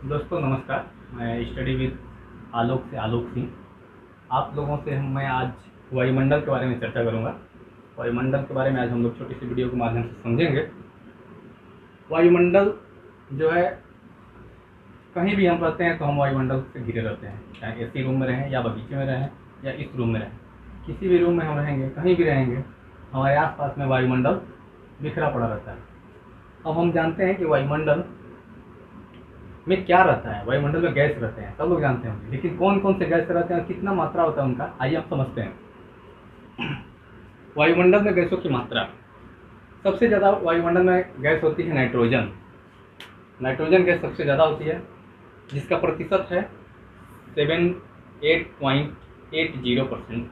दोस्तों नमस्कार। मैं स्टडी विद आलोक से आलोक सिंह। आप लोगों से मैं आज वायुमंडल के बारे में चर्चा करूंगा। वायुमंडल के बारे में आज हम लोग छोटी सी वीडियो के माध्यम से समझेंगे। वायुमंडल जो है, कहीं भी हम रहते हैं तो हम वायुमंडल से घिरे रहते हैं, चाहे एसी रूम में रहें या बगीचे में रहें या इस रूम में रहें। किसी भी रूम में हम रहेंगे, कहीं भी रहेंगे, हमारे आसपास में वायुमंडल बिखरा पड़ा रहता है। अब हम जानते हैं कि वायुमंडल में क्या रहता है। वायुमंडल में गैस रहते हैं, सब लोग जानते हैं, लेकिन कौन कौन से गैस रहते हैं और कितना मात्रा होता है उनका, आइए हम समझते हैं। वायुमंडल में गैसों की मात्रा, सबसे ज़्यादा वायुमंडल में गैस होती है नाइट्रोजन। नाइट्रोजन गैस सबसे ज़्यादा होती है, जिसका प्रतिशत है 78.80%।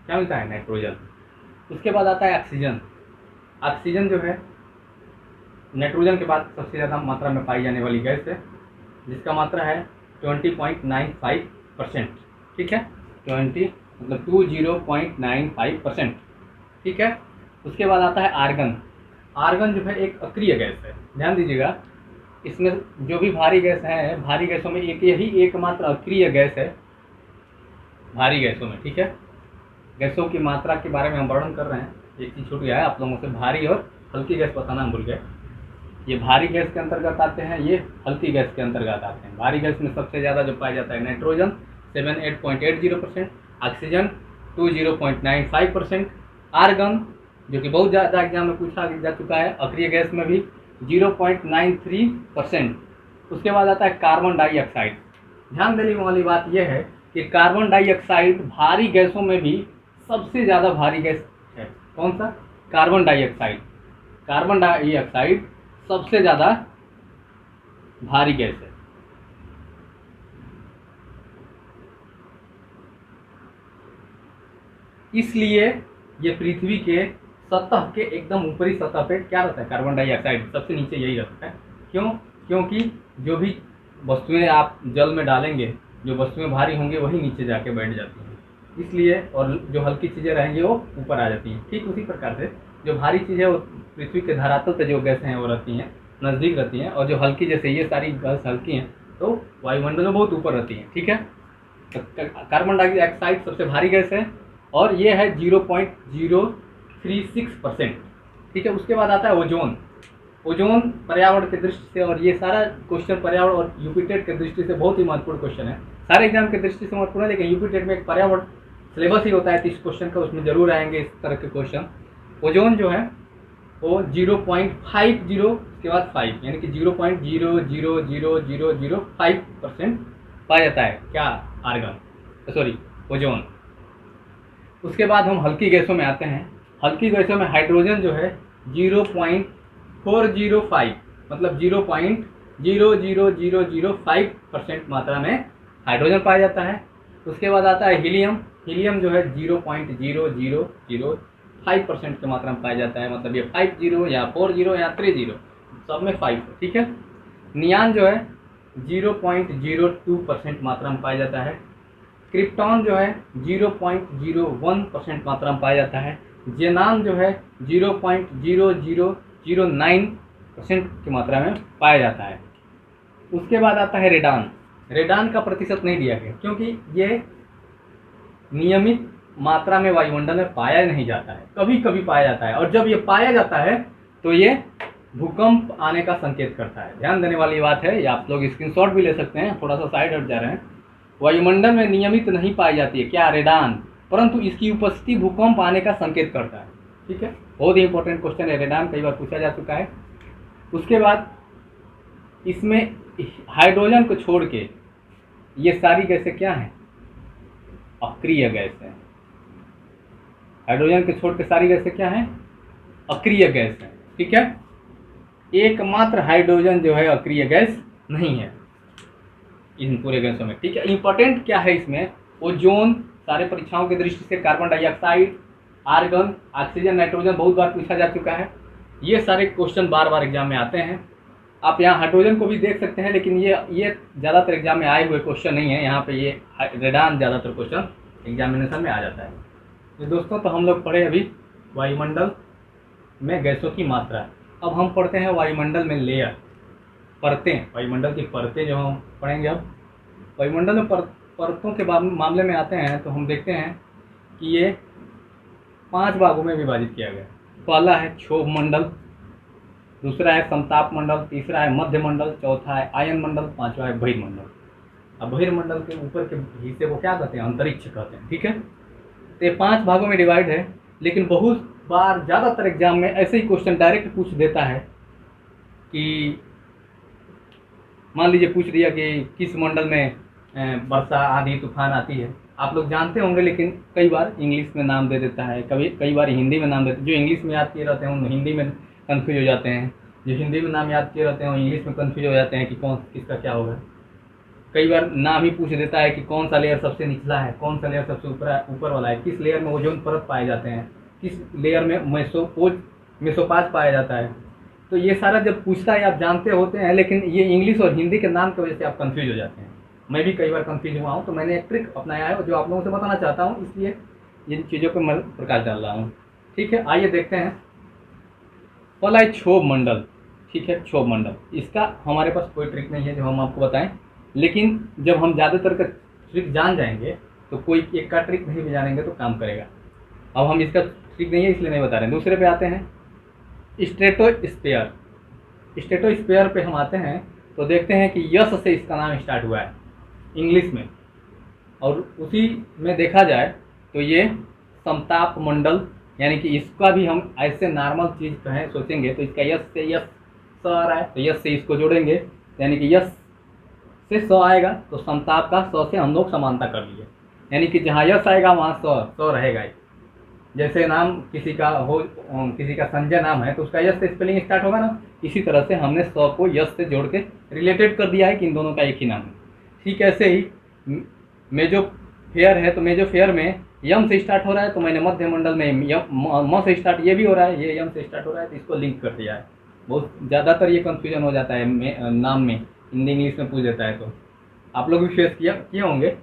क्या मिलता है? नाइट्रोजन। उसके बाद आता है ऑक्सीजन। ऑक्सीजन जो है नाइट्रोजन के बाद सबसे ज़्यादा मात्रा में पाई जाने वाली गैस है, जिसका मात्रा है 20.95%। ठीक है, 20.95%। ठीक है। उसके बाद आता है आर्गन। आर्गन जो है एक अक्रिय गैस है, ध्यान दीजिएगा। इसमें जो भी भारी गैस है, भारी गैसों में एकमात्र अक्रिय गैस है भारी गैसों में। ठीक है, गैसों की मात्रा के बारे में हम वर्णन कर रहे हैं। एक चीज़ छूट गया है आप लोगों से, भारी और हल्की गैस बताना हम भूल गए। ये भारी गैस के अंतर्गत आते हैं, ये हल्की गैस के अंतर्गत आते हैं। भारी गैस में सबसे ज़्यादा जो पाया जाता है नाइट्रोजन 78.80%, ऑक्सीजन 20.95%, आर्गन जो कि बहुत ज़्यादा एग्जाम में पूछा जा चुका है, अक्रिय गैस में भी 0.93%। उसके बाद आता है कार्बन डाइऑक्साइड। ध्यान देने वाली बात यह है कि कार्बन डाइऑक्साइड भारी गैसों में भी सबसे ज़्यादा भारी गैस है। कौन सा? Carbon dioxide. कार्बन डाइऑक्साइड सबसे ज़्यादा भारी गैस है। इसलिए ये पृथ्वी के सतह के एकदम ऊपरी सतह पे क्या रहता है? कार्बन डाइऑक्साइड सबसे नीचे यही रहता है। क्यों? क्योंकि जो भी वस्तुएं आप जल में डालेंगे, जो वस्तुएं भारी होंगी वही नीचे जाके बैठ जाती हैं, इसलिए। और जो हल्की चीज़ें रहेंगी वो ऊपर आ जाती हैं। ठीक उसी प्रकार से जो भारी चीज़ें वो पृथ्वी के धरातल पे जो गैसें हैं वो रहती हैं, नज़दीक रहती हैं, और जो हल्की, जैसे ये सारी गैस हल्की हैं, तो वायुमंडल में बहुत ऊपर रहती हैं। ठीक है, तो कार्बन डाइऑक्साइड सबसे भारी गैस है और ये है 0.036%। ठीक है। उसके बाद आता है ओजोन। ओजोन पर्यावरण की दृष्टि से, और ये सारा क्वेश्चन पर्यावरण और यूपीटेट की दृष्टि से बहुत ही महत्वपूर्ण क्वेश्चन है। सारे एग्जाम की दृष्टि से महत्वपूर्ण है, लेकिन यूपीटेट में एक पर्यावरण सिलेबस ही होता है 30 क्वेश्चन का, उसमें जरूर आएंगे इस तरह के क्वेश्चन। ओजोन जो है वो 0.50 के बाद 5, यानी कि 0.00005% पाया जाता है। क्या? Argon, sorry, ozone. उसके बाद हम हल्की गैसों में आते हैं। हल्की गैसों में हाइड्रोजन जो है 0.405, मतलब 0.00005% मात्रा में हाइड्रोजन पाया जाता है। उसके बाद आता है हीलियम। हीलियम जो है 0.0005% की मात्रा में पाया जाता है, मतलब ये 50 या 40 या 30, सब में 5 है। ठीक है। नियान जो है 0.02% मात्रा में पाया जाता है। क्रिप्टॉन जो है 0.01% मात्रा में पाया जाता है। जेनान जो है 0.0009% की मात्रा में पाया जाता है। उसके बाद आता है रेडान। रेडान का प्रतिशत नहीं दिया गया, क्योंकि ये नियमित मात्रा में वायुमंडल में पाया नहीं जाता है, कभी कभी पाया जाता है, और जब ये पाया जाता है तो ये भूकंप आने का संकेत करता है। ध्यान देने वाली बात है, या आप लोग स्क्रीनशॉट भी ले सकते हैं, थोड़ा सा साइड हट जा रहे हैं। वायुमंडल में नियमित नहीं पाई जाती है क्या? रेडान, परंतु इसकी उपस्थिति भूकंप आने का संकेत करता है। ठीक है, बहुत ही इंपॉर्टेंट क्वेश्चन है रेडान, कई बार पूछा जा चुका है। उसके बाद इसमें हाइड्रोजन को छोड़ के ये सारी गैसें क्या हैं? अक्रिय गैस है। हाइड्रोजन को छोड़ के सारी गैसें क्या हैं? अक्रिय गैस है। ठीक है, एकमात्र हाइड्रोजन जो है अक्रिय गैस नहीं है इन पूरे गैसों में। ठीक है, इंपॉर्टेंट क्या है इसमें? ओजोन, सारे परीक्षाओं की दृष्टि से carbon dioxide, argon, oxygen, nitrogen बहुत बार पूछा जा चुका है। ये सारे क्वेश्चन बार बार एग्जाम में आते हैं। आप यहाँ हाइड्रोजन को भी देख सकते हैं, लेकिन ये ज़्यादातर एग्जाम में आए हुए क्वेश्चन नहीं है। यहाँ पे ये रेडान ज़्यादातर क्वेश्चन एग्जामिनेशन में आ जाता है। तो दोस्तों, तो हम लोग पढ़े अभी वायुमंडल में गैसों की मात्रा। अब हम पढ़ते हैं वायुमंडल में लेयर। परतें, वायुमंडल की परतें जो हम पढ़ेंगे अब। वायुमंडल में परतों के मामले में आते हैं तो हम देखते हैं कि ये 5 भागों में विभाजित किया गया। पहला है क्षोभ मंडल, दूसरा है समताप मंडल, तीसरा है मध्य मंडल, चौथा है आयन मंडल, पांचवा है बहिर्मंडल। अब बहिर्मंडल के ऊपर के हिस्से को क्या कहते हैं? अंतरिक्ष कहते हैं। ठीक है, तो ये 5 भागों में डिवाइड है, लेकिन बहुत बार ज़्यादातर एग्जाम में ऐसे ही क्वेश्चन डायरेक्ट पूछ देता है कि मान लीजिए पूछ दिया कि किस मंडल में वर्षा आंधी तूफान आती है। आप लोग जानते होंगे, लेकिन कई बार इंग्लिश में नाम दे देता है, कई बार हिंदी में नाम देते हैं। जो इंग्लिश में याद किए रहते हैं उन हिंदी में कंफ्यूज हो जाते हैं, जो हिंदी में नाम याद किए रहते हैं वो इंग्लिश में कंफ्यूज हो जाते हैं कि कौन किसका क्या होगा। कई बार नाम ही पूछ देता है कि कौन सा लेयर सबसे निचला है, कौन सा लेयर सबसे ऊपर वाला है, किस लेयर में ओजोन परत पाए जाते हैं, किस लेयर में मेसोपोज पाया जाता है। तो ये सारा जब पूछता है आप जानते होते हैं, लेकिन ये इंग्लिश और हिंदी के नाम की वजह से आप कंफ्यूज हो जाते हैं। मैं भी कई बार कंफ्यूज हुआ हूँ, तो मैंने एक ट्रिक अपनाया है जो आप लोगों से बताना चाहता हूँ, इसलिए इन चीज़ों पर मैं प्रकाश डाल रहा हूँ। ठीक है, आइए देखते हैं। पहला है क्षोभ मंडल। ठीक है, क्षोभ मंडल, इसका हमारे पास कोई ट्रिक नहीं है जो हम आपको बताएं, लेकिन जब हम ज़्यादातर का ट्रिक जान जाएंगे तो कोई एक का ट्रिक नहीं भी जानेंगे तो काम करेगा। अब हम इसका ट्रिक नहीं है इसलिए नहीं बता रहे हैं। दूसरे पे आते हैं, स्ट्रेटोस्फीयर। स्ट्रेटोस्फीयर पे हम आते हैं तो देखते हैं कि यस से इसका नाम स्टार्ट हुआ है इंग्लिश में, और उसी में देखा जाए तो ये समताप मंडल, यानी कि इसका भी हम ऐसे नॉर्मल चीज़ कहें सोचेंगे तो इसका यस से यस स आ रहा है, तो यस से इसको जोड़ेंगे, यानी कि यस से स आएगा, तो समताप का स से हम लोग समानता कर लिए, यानी कि जहाँ यस आएगा वहाँ स रहेगा ही। जैसे नाम किसी का संजय नाम है तो उसका यस से स्पेलिंग स्टार्ट होगा ना, इसी तरह से हमने स को यस से जोड़ के रिलेटेड कर दिया है कि इन दोनों का एक ही नाम है। ठीक ऐसे ही मेजोफेयर है, तो मेजोफेयर में यम से स्टार्ट हो रहा है, तो मैंने मध्य मंडल में म से स्टार्ट, ये भी हो रहा है, ये यम से स्टार्ट हो रहा है, तो इसको लिंक कर दिया है। बहुत ज़्यादातर ये कन्फ्यूजन हो जाता है नाम में, हिंदी इंग्लिश में पूछ देता है, तो आप लोग भी फेस किए होंगे।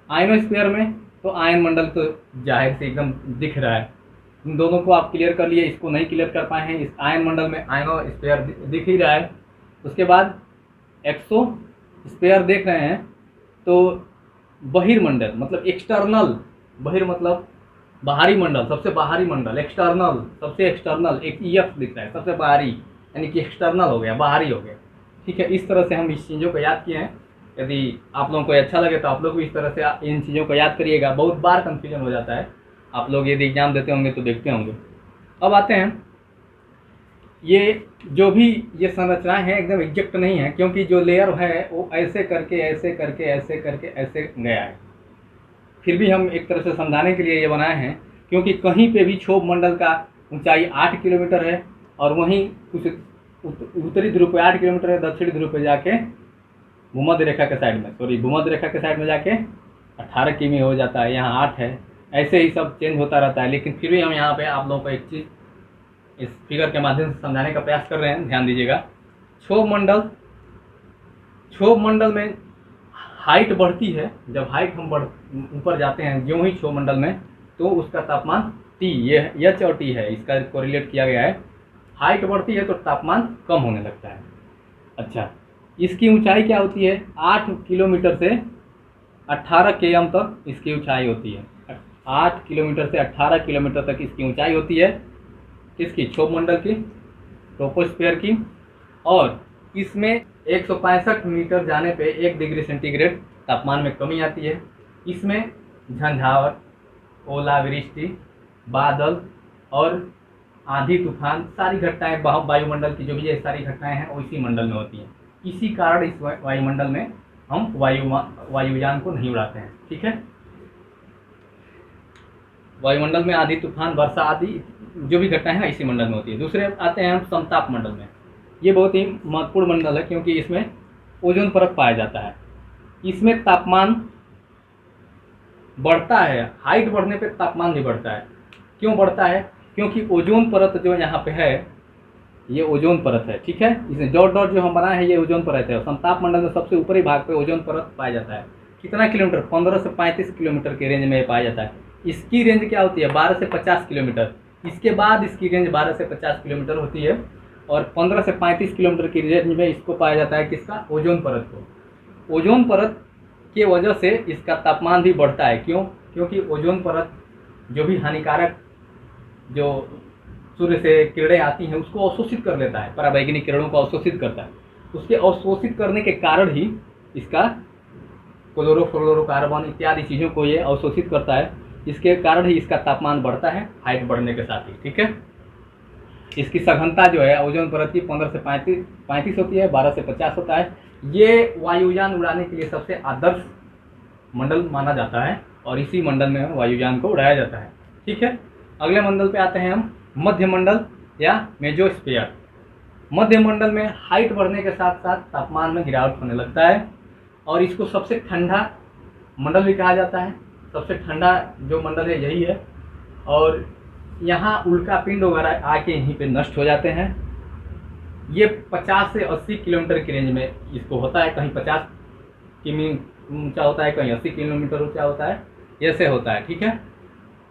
आयनोस्फीयर में तो आयन मंडल तो जाहिर से एकदम दिख रहा है, इन दोनों को आप क्लियर कर लिए, इसको नहीं क्लियर कर पाए हैं। इस आयन मंडल में आयनोस्फीयर दिख ही रहा है। उसके बाद एक्सोस्फीयर देख रहे हैं, तो बहिर्मंडल मतलब एक्सटर्नल, बहिर मतलब बाहरी मंडल, सबसे बाहरी मंडल, एक्सटर्नल सबसे एक्सटर्नल, एक EF दिख रहा है सबसे बाहरी, यानी कि एक्सटर्नल हो गया, बाहरी हो गया। ठीक है, इस तरह से हम इस चीज़ों को याद किए हैं। यदि आप लोगों को अच्छा लगे तो आप लोग भी इस तरह से इन चीज़ों को याद करिएगा, बहुत बार कन्फ्यूजन हो जाता है, आप लोग यदि एग्जाम देते होंगे तो देखते होंगे। अब आते हैं, ये जो भी ये संरचनाएं हैं एकदम एग्जैक्ट नहीं है, क्योंकि जो लेयर है वो ऐसे करके ऐसे करके ऐसे करके ऐसे गया है। फिर भी हम एक तरह से समझाने के लिए ये बनाए हैं, क्योंकि कहीं पे भी क्षोभ मंडल का ऊंचाई 8 किलोमीटर है, और वहीं कुछ उत्तरी ध्रुव पे 8 किलोमीटर है, दक्षिणी ध्रुव पे जाके भूमध्य रेखा के साइड में जाके 18 किमी हो जाता है, यहाँ 8 है। ऐसे ही सब चेंज होता रहता है, लेकिन फिर भी हम यहाँ पे आप लोगों को एक चीज़ इस फिगर के माध्यम से समझाने का प्रयास कर रहे हैं, ध्यान दीजिएगा। क्षोभ मंडल में हाइट बढ़ती है, जब हाइट हम ऊपर जाते हैं ज्यों ही क्षोभ मंडल में, तो उसका तापमान T, ये H और T है, इसका कोरिलेट किया गया है। हाइट बढ़ती है तो तापमान कम होने लगता है। अच्छा, इसकी ऊंचाई क्या होती है? 8 किलोमीटर से 18 km तक इसकी ऊंचाई होती है। 8 किलोमीटर से 18 किलोमीटर तक इसकी ऊंचाई होती है, किसकी? क्षोभ मंडल की, ट्रोपोस्फीयर की। और इसमें 165 मीटर जाने पे 1 डिग्री सेंटीग्रेड तापमान में कमी आती है। इसमें झंझावात, ओलावृष्टि, बादल और आंधी तूफान, सारी घटनाएं वायुमंडल की जो भी ये सारी घटनाएं हैं वो इसी मंडल में होती हैं। इसी कारण इस वायुमंडल में हम वायुयान को नहीं उड़ाते हैं। ठीक है, वायुमंडल में आंधी तूफान, वर्षा आदि जो भी घटनाएं हैं इसी मंडल में होती है। दूसरे आते हैं हम समताप मंडल में। ये बहुत ही महत्वपूर्ण मंडल है, क्योंकि इसमें ओजोन परत पाया जाता है। इसमें तापमान बढ़ता है, हाइट बढ़ने पे तापमान भी बढ़ता है। क्यों बढ़ता है? क्योंकि ओजोन परत जो यहाँ पे है ये ओजोन परत है। ठीक है, इसमें डॉट डॉट जो हम बनाए हैं ये ओजोन परत है। समताप मंडल में सबसे ऊपरी भाग पे ओजोन परत पाया जाता है। कितना किलोमीटर? 15 से 35 किलोमीटर के रेंज में पाया जाता है। इसकी रेंज क्या होती है? 12 से 50 किलोमीटर। इसके बाद इसकी रेंज 12 से 50 किलोमीटर होती है। और 15 से 35 किलोमीटर की रेंज में इसको पाया जाता है, किसका, ओजोन परत को। ओजोन परत की वजह से इसका तापमान भी बढ़ता है। क्यों? क्योंकि ओजोन परत जो भी हानिकारक जो सूर्य से किरणें आती हैं उसको अवशोषित कर लेता है, पराबैंगनी किरणों को अवशोषित करता है। उसके अवशोषित करने के कारण ही इसका क्लोरोफ्लोरोकार्बन इत्यादि चीज़ों को ये अवशोषित करता है। इसके कारण ही इसका तापमान बढ़ता है हाइट बढ़ने के साथ ही। ठीक है, इसकी सघनता जो है ओजोन परत की 15 से 35 होती है, 12 से 50 होता है। ये वायुयान उड़ाने के लिए सबसे आदर्श मंडल माना जाता है और इसी मंडल में वायुयान को उड़ाया जाता है। ठीक है, अगले मंडल पे आते हैं हम, मध्य मंडल या मेजोस्फीयर। मध्य मंडल में हाइट बढ़ने के साथ साथ तापमान में गिरावट होने लगता है और इसको सबसे ठंडा मंडल भी कहा जाता है। सबसे ठंडा जो मंडल है यही है और यहाँ उल्कापिंड वगैरह आके यहीं पे नष्ट हो जाते हैं। ये 50 से 80 किलोमीटर की रेंज में इसको होता है, कहीं 50 किमी ऊंचा होता है, कहीं 80 किलोमीटर ऊंचा होता है, ऐसे होता है। ठीक है,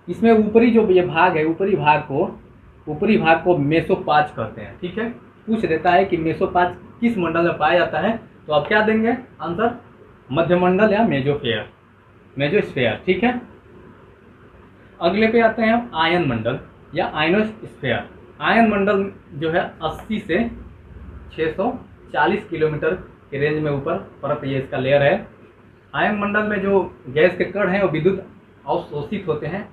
इसमें ऊपरी जो ये भाग है, ऊपरी भाग को मेसोपाज कहते हैं। ठीक है, पूछ देता है कि मेसोपाज किस मंडल में पाया जाता है, तो आप क्या देंगे आंसर, मध्यमंडल या मेजोस्फीयर। ठीक है, अगले पे आते हैं हम आयन मंडल या आयनोस्फीयर। आयन मंडल जो है 80 से 640 किलोमीटर की रेंज में ऊपर परत ये इसका लेयर है। आयन मंडल में जो गैस के कण हैं वो विद्युत अवशोषित होते हैं।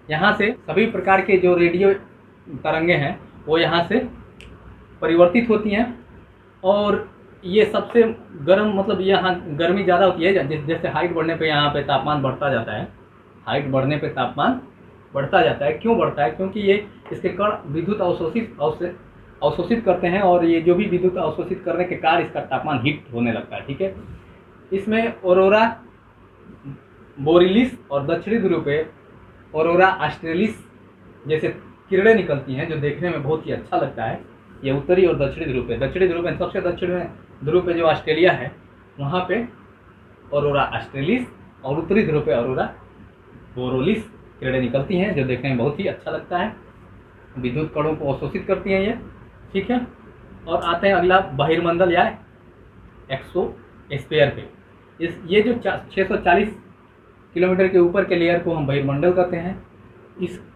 यहाँ से सभी प्रकार के जो रेडियो तरंगे हैं वो यहाँ से परिवर्तित होती हैं और ये सबसे गर्म, मतलब यहाँ गर्मी ज़्यादा होती है। जैसे हाइट बढ़ने पे यहाँ पे तापमान बढ़ता जाता है, हाइट बढ़ने पे तापमान बढ़ता जाता है। क्यों बढ़ता है? क्योंकि ये इसके कण विद्युत अवशोषित करते हैं और ये जो भी विद्युत अवशोषित करने के कारण इसका तापमान हीट होने लगता है। ठीक है, इसमें ऑरोरा बोरिलिस और दक्षिणी ध्रुव पे ऑरोरा ऑस्ट्रेलिस जैसे किरणें निकलती हैं जो देखने में बहुत ही अच्छा लगता है। ये उत्तरी और दक्षिणी ध्रुव पे, दक्षिणी ध्रुव में सबसे दक्षिण ध्रुव पे जो ऑस्ट्रेलिया है वहाँ पे ऑरोरा ऑस्ट्रेलिस और उत्तरी ध्रुव पे ऑरोरा बोरोलिस किरणें निकलती हैं जो देखने में बहुत ही अच्छा लगता है। विद्युत कणों को अवशोषित करती हैं ये। ठीक है, और आते हैं अगला बहिर्मंडल या एक्सोस्फीयर पे। ये जो 640 किलोमीटर के ऊपर के लेयर को हम बहिर्मंडल कहते हैं।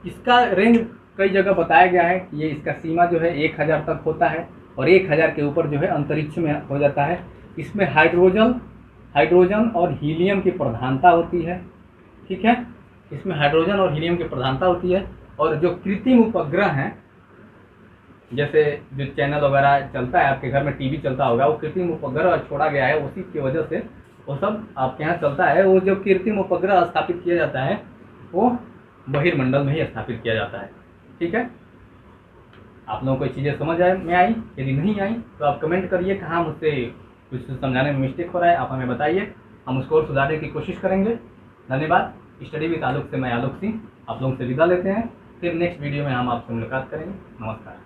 इसका रेंज कई जगह बताया गया है कि ये इसका सीमा जो है 1000 तक होता है और 1000 के ऊपर जो है अंतरिक्ष में हो जाता है। इसमें हाइड्रोजन और हीलियम की प्रधानता होती है। ठीक है, इसमें हाइड्रोजन और हीलियम की प्रधानता होती है और जो कृत्रिम उपग्रह हैं, जैसे जो चैनल वगैरह चलता है, आपके घर में टीवी चलता होगा, वो कृत्रिम उपग्रह छोड़ा गया है, उसी की वजह से वो सब आपके यहाँ चलता है। वो जो कृत्रिम उपग्रह स्थापित किया जाता है वो बहिर्मंडल में ही स्थापित किया जाता है। ठीक है, आप लोगों को ये चीज़ें समझ में आई? यदि नहीं आई तो आप कमेंट करिए कहाँ मुझसे कुछ समझाने में मिस्टेक हो रहा है, आप हमें बताइए, हम उसको और सुधारने की कोशिश करेंगे। धन्यवाद। स्टडी विद आलोक से मैं आलोक सिंह आप लोगों से विदा लेते हैं। फिर नेक्स्ट वीडियो में हम आपसे मुलाकात करेंगे। नमस्कार।